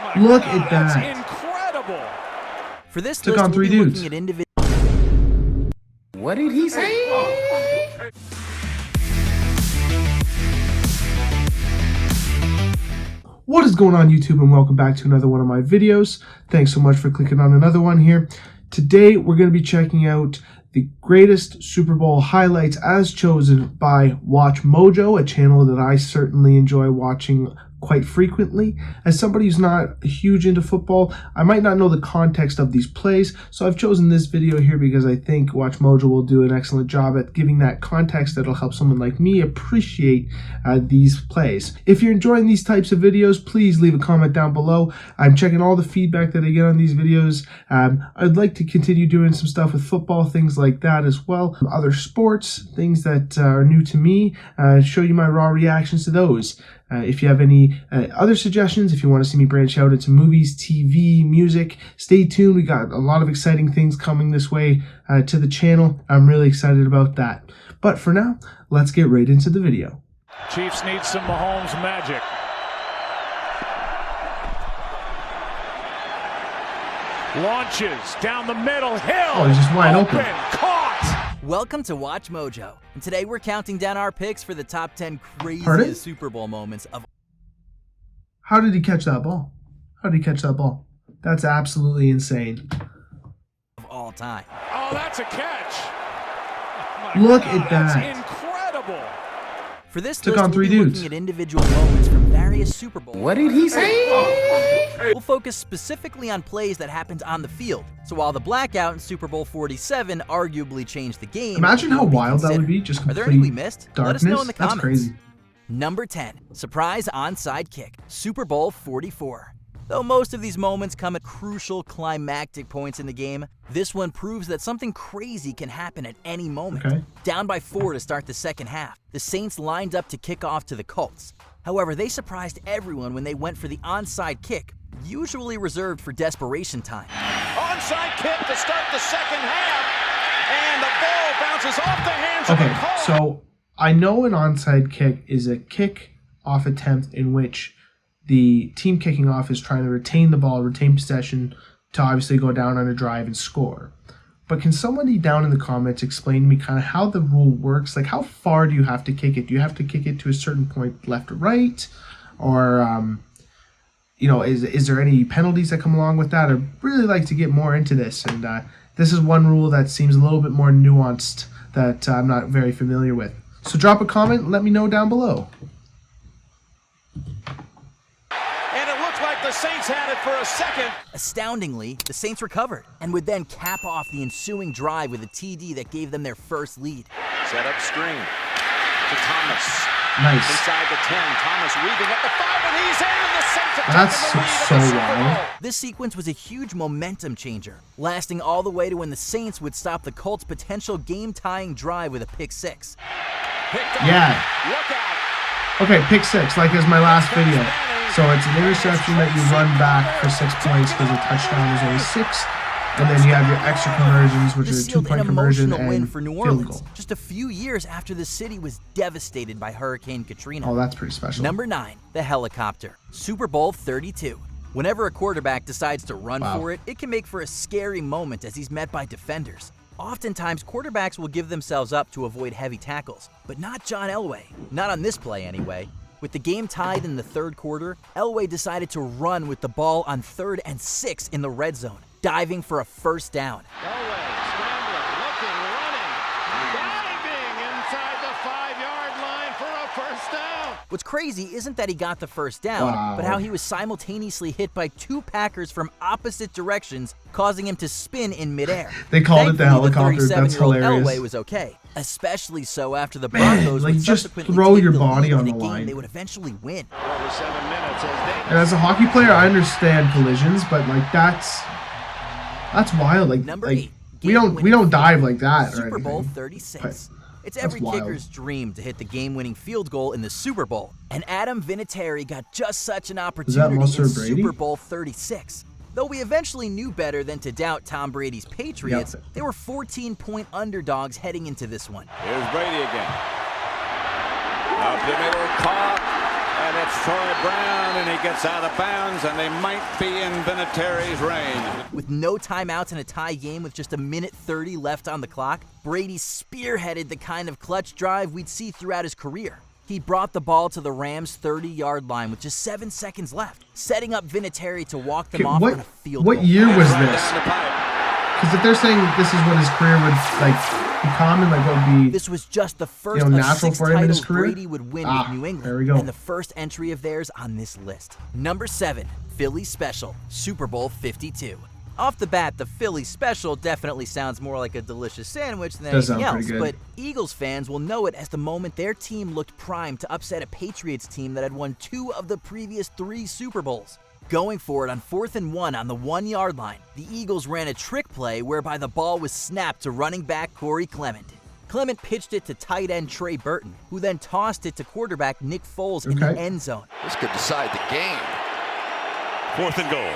my Look God, at that. that's incredible. For this Took list, on three we'll be dudes. looking at individual. What did he say? What is going on, YouTube, and welcome back to another one of my videos. Thanks so much for clicking on another one here. Today we're going to be checking out the greatest Super Bowl highlights as chosen by Watch Mojo, a channel that I certainly enjoy watching quite frequently. As somebody who's not huge into football, I might not know the context of these plays, so I've chosen this video here because I think Watch Mojo will do an excellent job at giving that context that'll help someone like me appreciate these plays. If you're enjoying these types of videos, please leave a comment down below. I'm checking all the feedback that I get on these videos. I'd like to continue doing some stuff with football, things like that as well. Other sports, things that are new to me, show you my raw reactions to those. If you have any other suggestions, if you want to see me branch out into movies, TV, music, stay tuned. We got a lot of exciting things coming this way to the channel. I'm really excited about that. But for now, let's get right into the video. Chiefs need some Mahomes magic. Launches down the middle, Hill. Oh, he's just wide open. Caught. Welcome to Watch Mojo, and today we're counting down our picks for the top 10 craziest Super Bowl moments of. How did he catch that ball? How did he catch that ball? That's absolutely insane. All time. Oh, that's a catch. Oh, my Look God, at that. That's incredible. For this Took list, on three we'll be dudes. looking at individual moments from various Super Bowls. What did he say? We'll focus specifically on plays that happened on the field. So while the blackout in Super Bowl 47 arguably changed the game, Imagine it how will be wild that would considered. be, just Are there any we complete missed? darkness. Let us know in the That's comments. crazy. Number 10, surprise onside kick, Super Bowl 44. Though most of these moments come at crucial climactic points in the game, this one proves that something crazy can happen at any moment. Okay. Down by 4 to start the second half, the Saints lined up to kick off to the Colts. However, they surprised everyone when they went for the onside kick, usually reserved for desperation time. Onside kick to start the second half, and the ball bounces off the hands of the Okay, Colts. so I know an onside kick is a kick-off attempt in which the team kicking off is trying to retain the ball, retain possession to obviously go down on a drive and score. But can somebody down in the comments explain to me kind of how the rule works? Like, how far do you have to kick it? Do you have to kick it to a certain point left or right? Or, you know, is there any penalties that come along with that? I'd really like to get more into this. And this is one rule that seems a little bit more nuanced that I'm not very familiar with. So drop a comment and let me know down below. And it looks like the Saints had it for a second. Astoundingly, the Saints recovered and would then cap off the ensuing drive with a TD that gave them their first lead. Set up screen to Thomas. Nice. Inside the 10, Thomas weaving at the 5, and he's in, and the Saints have That's taken the lead so in the Super wild. Bowl. This sequence was a huge momentum changer, lasting all the way to when the Saints would stop the Colts' potential game-tying drive with a pick 6. Picked up. Yeah. Look out. Okay, pick 6, like as my last video. So it's an interception that you run back for 6 points because a touchdown is only 6. And then you have your extra conversions, which This are sealed an 2-point conversion emotional win and for New field Orleans, goal. just a few years after the city was devastated by Hurricane Katrina. Oh, that's pretty special. Number 9, the helicopter, Super Bowl 32. Whenever a quarterback decides to run for it, it can make for a scary moment as he's met by defenders. Oftentimes, quarterbacks will give themselves up to avoid heavy tackles, but not John Elway. Not on this play, anyway. With the game tied in the third quarter, Elway decided to run with the ball on 3rd and 6 in the red zone, diving for a first down. Elway scrambling, looking, running, diving inside the 5-yard line for a first down. What's crazy isn't that he got the first down, but how he was simultaneously hit by 2 Packers from opposite directions, causing him to spin in midair. They called it the Thankfully, helicopter. That's 37-year-old hilarious. Elway was okay, especially so after the Broncos like, would just subsequently throw take your the body lead on in a the game line. they would eventually win. Over 7 minutes as they And as a hockey player, I understand collisions, but like that's wild. Like, Number like 8, we don't dive like that or Super Bowl anything. 36. It's that's every wild. kicker's dream to hit the game-winning field goal in the Super Bowl, and Adam Vinatieri got just such an opportunity in Mercer Brady? Super Bowl 36. Though we eventually knew better than to doubt Tom Brady's Patriots, they were 14-point underdogs heading into this one. Here's Brady again. Up the middle, caught. And it's Troy Brown, and he gets out of bounds, and they might be in Vinatieri's range. With no timeouts in a tie game with just 1:30 left on the clock, Brady spearheaded the kind of clutch drive we'd see throughout his career. He brought the ball to the Rams' 30-yard line with just 7 seconds left, setting up Vinatieri to walk them off on a field goal. What year was Right this? down the pipe. Because if they're saying that this is what his career would become, and what would be This was just the first of natural 6 for him in his titles career? Brady would win with New England, there we go. and the first entry of theirs on this list. Number 7, Philly Special, Super Bowl 52. Off the bat, the Philly Special definitely sounds more like a delicious sandwich than Does anything sound else, pretty good. but Eagles fans will know it as the moment their team looked primed to upset a Patriots team that had won 2 of the previous 3 Super Bowls. Going for it on 4th and 1 on the 1-yard line, the Eagles ran a trick play whereby the ball was snapped to running back Corey Clement. Clement pitched it to tight end Trey Burton, who then tossed it to quarterback Nick Foles in the end zone. This could decide the game. 4th and goal.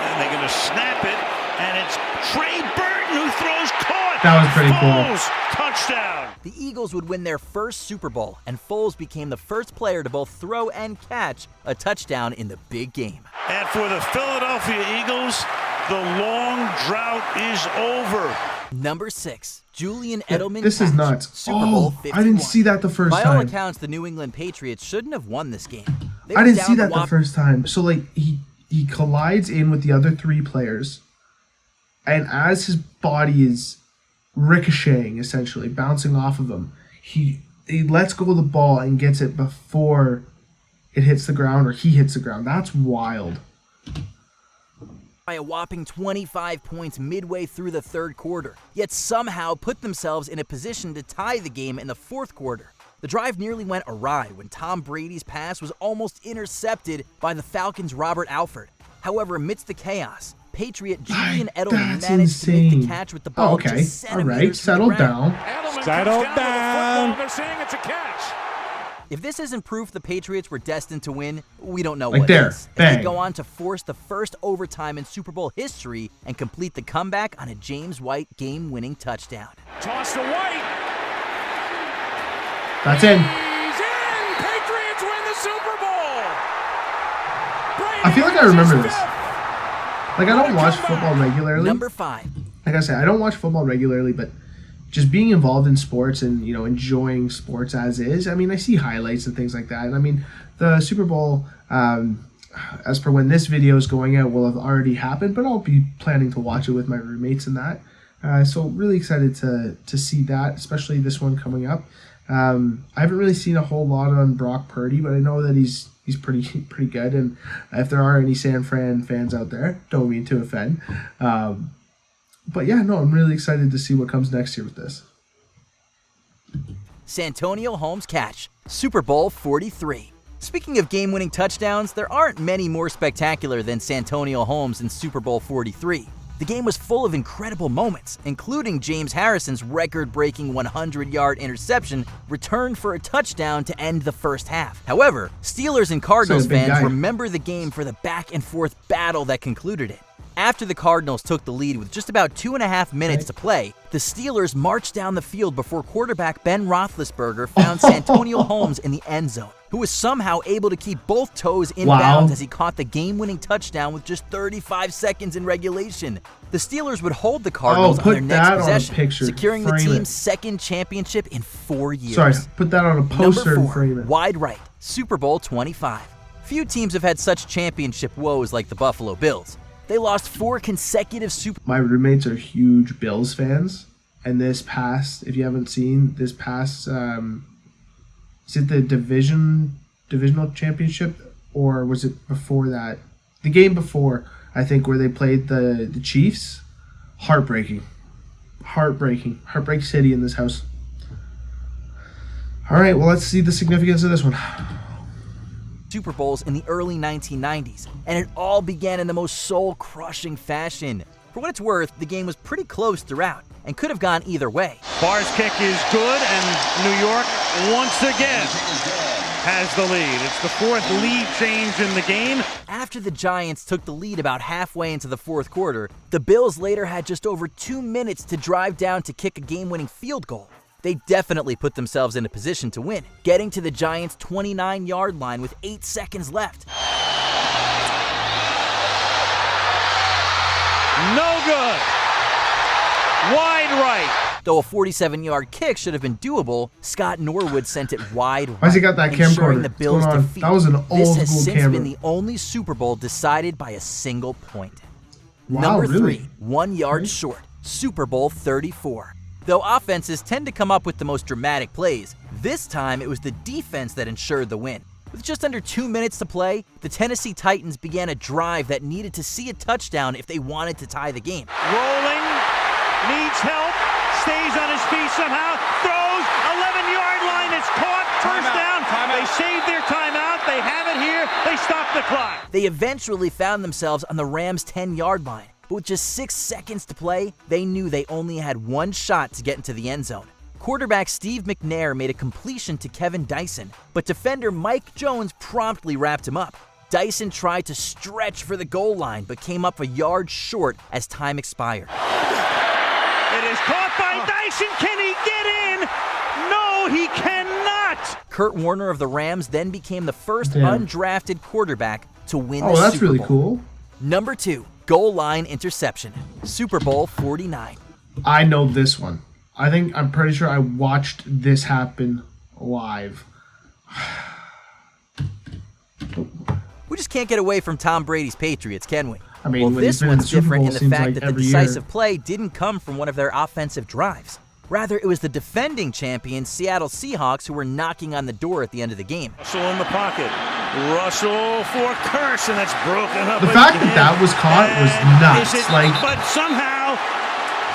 And they're going to snap it, and it's Trey Burton who throws caught. That was pretty cool. Foles, touchdown. The Eagles would win their first Super Bowl, and Foles became the first player to both throw and catch a touchdown in the big game. And for the Philadelphia Eagles, the long drought is over. Number 6, Julian Edelman. This is catch, nuts. Super Bowl 51. I didn't see that the first By all time. accounts, the New England Patriots shouldn't have won this game. They I were didn't down see that the whop- first time. So he collides in with the other 3 players, and as his body is ricocheting, essentially bouncing off of him, he lets go of the ball and gets it before it hits the ground, or he hits the ground. That's wild. By a whopping 25 points midway through the 3rd quarter, yet somehow put themselves in a position to tie the game in the 4th quarter. The drive nearly went awry when Tom Brady's pass was almost intercepted by the Falcons' Robert Alford. However, amidst the chaos, Patriot Julian Edelman That's managed to make the insane. catch with the ball Okay, just all right, centimeters from the settle ground. down. Edelman Settle comes down. With the down. football. They're saying it's a catch. If this isn't proof the Patriots were destined to win, we don't know Like what there, is. As bang. they go on to force the first overtime in Super Bowl history and complete the comeback on a James White game-winning touchdown. Toss to White. That's in. He's in. Patriots win the Super Bowl. Brady I feel like I wins his remember this. 5th. Like, I don't watch football regularly. Number 5. Like I say, I don't watch football regularly, but just being involved in sports and, enjoying sports as is, I mean, I see highlights and things like that. And I mean, the Super Bowl, as per when this video is going out, will have already happened, but I'll be planning to watch it with my roommates and that. So really excited to see that, especially this one coming up. I haven't really seen a whole lot on Brock Purdy, but I know that he's pretty good. And if there are any San Fran fans out there, don't mean to offend. But yeah, no, I'm really excited to see what comes next year with this. Santonio Holmes catch, Super Bowl 43. Speaking of game-winning touchdowns, there aren't many more spectacular than Santonio Holmes in Super Bowl 43. The game was full of incredible moments, including James Harrison's record-breaking 100-yard interception returned for a touchdown to end the first half. However, Steelers and Cardinals big fans guy. remember the game for the back-and-forth battle that concluded it. After the Cardinals took the lead with just about 2.5 minutes to play, the Steelers marched down the field before quarterback Ben Roethlisberger found Santonio Holmes in the end zone, who was somehow able to keep both toes in bounds as he caught the game-winning touchdown with just 35 seconds in regulation. The Steelers would hold the Cardinals on put their next that on a possession, picture. securing the Frame it. team's second championship in 4 years. Sorry, put that on a poster Number and 4, frame it. wide right, Super Bowl 25. Few teams have had such championship woes like the Buffalo Bills. They lost 4 consecutive Super My roommates are huge Bills fans, and this past, if you haven't seen, is it the divisional championship, or was it before that? The game before, I think, where they played the Chiefs. Heartbreaking city in this house. All right, well, let's see the significance of this one. Super Bowls in the early 1990s, and it all began in the most soul-crushing fashion. For what it's worth, the game was pretty close throughout, and could have gone either way. Barr's kick is good, and New York once again has the lead. It's the 4th lead change in the game. After the Giants took the lead about halfway into the 4th quarter, the Bills later had just over 2 minutes to drive down to kick a game-winning field goal. They definitely put themselves in a position to win, getting to the Giants' 29-yard line with 8 seconds left. No good. Wide right. Though a 47-yard kick should have been doable, Scott Norwood sent it wide right, Why's he got that ensuring camcorder? the Bills' What's going on? defeat. That was an This old has school since camera. been the only Super Bowl decided by a single point. Wow, Number really? 3, 1 yard short, Super Bowl 34. Though offenses tend to come up with the most dramatic plays, this time it was the defense that ensured the win. With just under 2 minutes to play, the Tennessee Titans began a drive that needed to see a touchdown if they wanted to tie the game. Rolling. Needs help. Stays on his feet somehow. Throws. 11-yard line. It's caught. First down. They saved their timeout. They have it here. They stop the clock. They eventually found themselves on the Rams' 10-yard line. But with just 6 seconds to play, they knew they only had one shot to get into the end zone. Quarterback Steve McNair made a completion to Kevin Dyson, but defender Mike Jones promptly wrapped him up. Dyson tried to stretch for the goal line, but came up a yard short as time expired. It is caught by Dyson. Can he get in? No, he cannot. Kurt Warner of the Rams then became the first Damn. undrafted quarterback to win Oh, the that's Super really Bowl. cool. Number 2, goal line interception, Super Bowl 49. I know this one. I'm pretty sure I watched this happen live. We just can't get away from Tom Brady's Patriots, can we? I mean, well, when he's this been in one's the Super different Bowl, in the seems fact like that the every year. decisive play didn't come from one of their offensive drives. Rather, it was the defending champion Seattle Seahawks who were knocking on the door at the end of the game. Russell in the pocket. Russell for Curse, and that's broken up. The fact that that was caught was nuts. But somehow,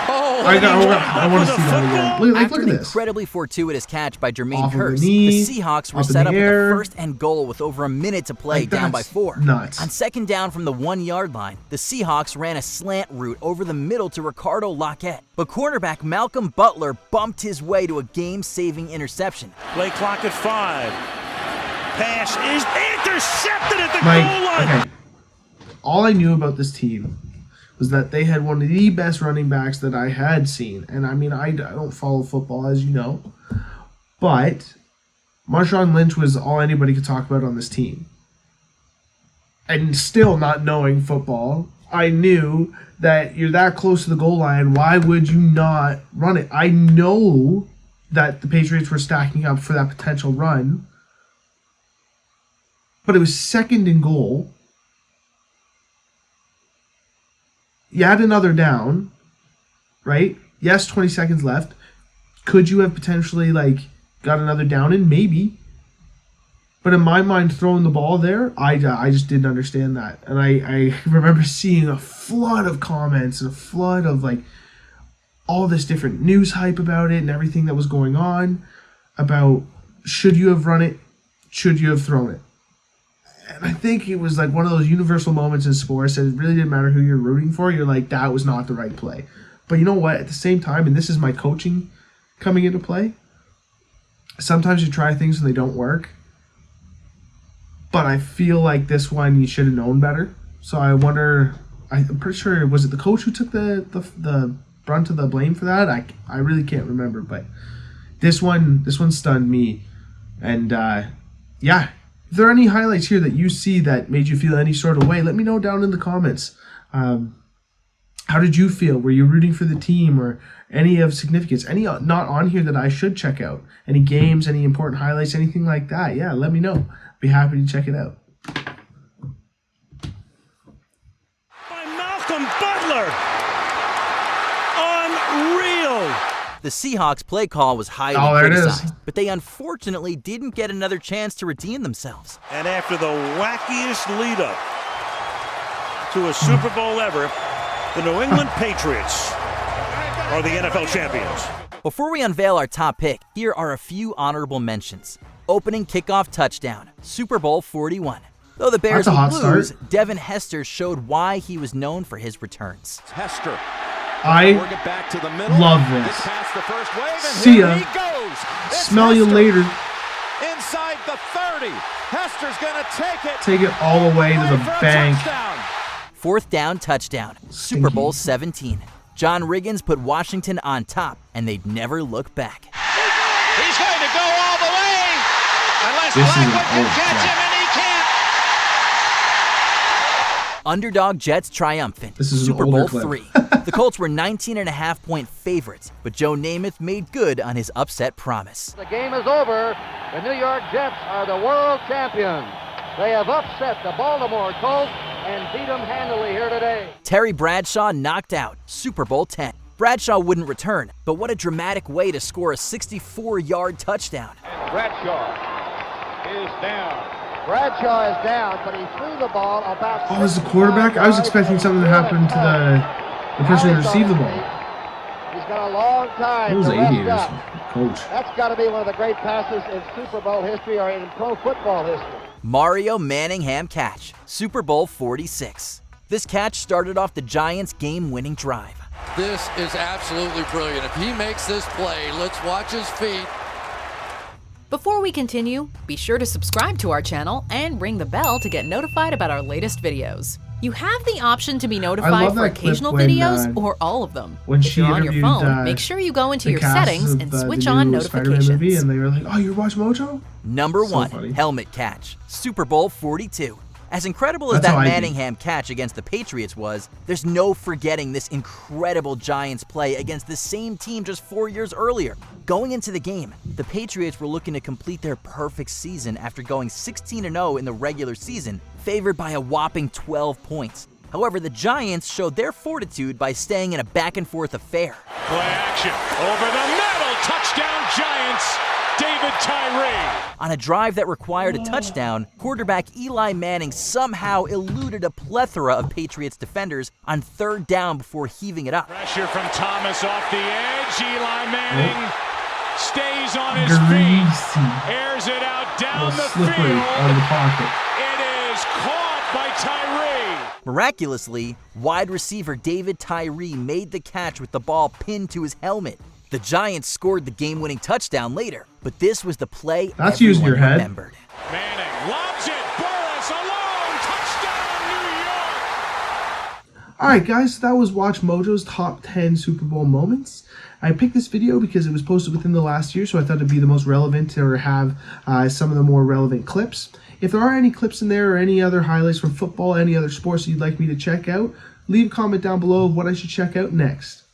I want to see that again. Look After at an this. incredibly fortuitous catch by Jermaine Off of the Kearse, knee, the Seahawks were up in set the up with air. a first and goal with over a minute to play, Like, down by that's 4. nuts. On second down from the 1-yard line, the Seahawks ran a slant route over the middle to Ricardo Lockett, but cornerback Malcolm Butler bumped his way to a game-saving interception. play clock at 5. Pass is intercepted at the goal line. Okay. All I knew about this team was that they had one of the best running backs that I had seen. And I mean, I don't follow football, as you know. But Marshawn Lynch was all anybody could talk about on this team. And still not knowing football, I knew that you're that close to the goal line. Why would you not run it? I know that the Patriots were stacking up for that potential run. But it was second and goal. You had another down, right? Yes, 20 seconds left. Could you have potentially got another down in? Maybe. But in my mind, throwing the ball there, I just didn't understand that. And I remember seeing a flood of comments and a flood of all this different news hype about it and everything that was going on about should you have run it, should you have thrown it. And I think it was one of those universal moments in sports that it really didn't matter who you're rooting for. You're like, that was not the right play. But you know what? At the same time, and this is my coaching coming into play, sometimes you try things and they don't work. But I feel like this one you should have known better. So I wonder, I'm pretty sure, was it the coach who took the brunt of the blame for that? I really can't remember. But this one stunned me. And yeah. If there are any highlights here that you see that made you feel any sort of way, let me know down in the comments. How did you feel? Were you rooting for the team or any of significance? Any not on here that I should check out? Any games, any important highlights, anything like that? Yeah, let me know. Be happy to check it out. By Malcolm Butler. Unreal. The Seahawks play call was highly there it is. criticized, but they unfortunately didn't get another chance to redeem themselves. And after the wackiest lead-up to a Super Bowl ever, the New England Patriots are the NFL champions. Before we unveil our top pick, here are a few honorable mentions. Opening kickoff touchdown, Super Bowl 41. Though the Bears That's a hot would lose, start. Devin Hester showed why he was known for his returns. Hester. I Work it back to the middle. love Gets this. past the first wave, and See here ya. he goes. It's Smell you Hester. later. Inside the 30. Hester's going to take it. Take it all the way to the For a bank. touchdown. Fourth down touchdown, Super Stinky. Bowl 17. John Riggins put Washington on top, and they'd never look back. He's going to go all the way. Unless Blackwood can catch him, and he can't. Underdog Jets triumphant. This is an Super older Bowl clip. III. The Colts were 19.5-point favorites, but Joe Namath made good on his upset promise. The game is over. The New York Jets are the world champions. They have upset the Baltimore Colts and beat them handily here today. Terry Bradshaw knocked out, Super Bowl X. Bradshaw wouldn't return, but what a dramatic way to score a 64-yard touchdown. And Bradshaw is down. Bradshaw is down, but he threw the ball about. Oh, as the quarterback, I was expecting something to happen to the person who received the ball. He's got a long time. Those to rest aviators, up. coach. That's got to be one of the great passes in Super Bowl history or in pro football history. Mario Manningham catch, Super Bowl 46. This catch started off the Giants' game-winning drive. This is absolutely brilliant. If he makes this play, let's watch his feet. Before we continue, be sure to subscribe to our channel and ring the bell to get notified about our latest videos. You have the option to be notified for occasional videos or all of them. When If she you're on your interviewed, phone, make sure you go into the your cast settings of, and the switch new on Spider-Man movie, notifications. and they were like, "Oh, you watch Mojo?" Number So 1, funny. helmet catch, Super Bowl 42. As incredible as That's how that I do. Manningham catch against the Patriots was, there's no forgetting this incredible Giants play against the same team just 4 years earlier. Going into the game, the Patriots were looking to complete their perfect season after going 16-0 in the regular season, favored by a whopping 12 points. However, the Giants showed their fortitude by staying in a back-and-forth affair. Play action. Over the middle. Touchdown Giants. David Tyree. On a drive that required a touchdown, quarterback Eli Manning somehow eluded a plethora of Patriots defenders on 3rd down before heaving it up. Pressure from Thomas off the edge. Eli Manning stays on his Greasy. feet. Airs it out down the Slippery out of field. the pocket. It is caught by Tyree. Miraculously, wide receiver David Tyree made the catch with the ball pinned to his helmet. The Giants scored the game-winning touchdown later, but this was the play That's using everyone your head. remembered. Manning lobs it. Burris alone. Touchdown New York. Alright guys, that was Watch Mojo's top 10 Super Bowl moments. I picked this video because it was posted within the last year, so I thought it'd be the most relevant or have some of the more relevant clips. If there are any clips in there or any other highlights from football, any other sports you'd like me to check out, leave a comment down below of what I should check out next.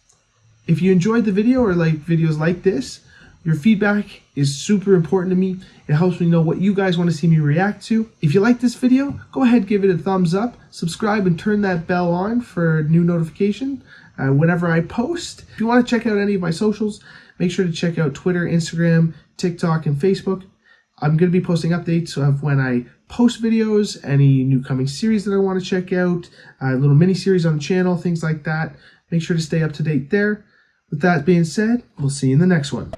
If you enjoyed the video or like videos like this, your feedback is super important to me. It helps me know what you guys want to see me react to. If you like this video, go ahead, give it a thumbs up, subscribe, and turn that bell on for new notification whenever I post. If you want to check out any of my socials, make sure to check out Twitter, Instagram, TikTok, and Facebook. I'm going to be posting updates of when I post videos, any new coming series that I want to check out, little mini series on the channel, things like that. Make sure to stay up to date there. With that being said, we'll see you in the next one.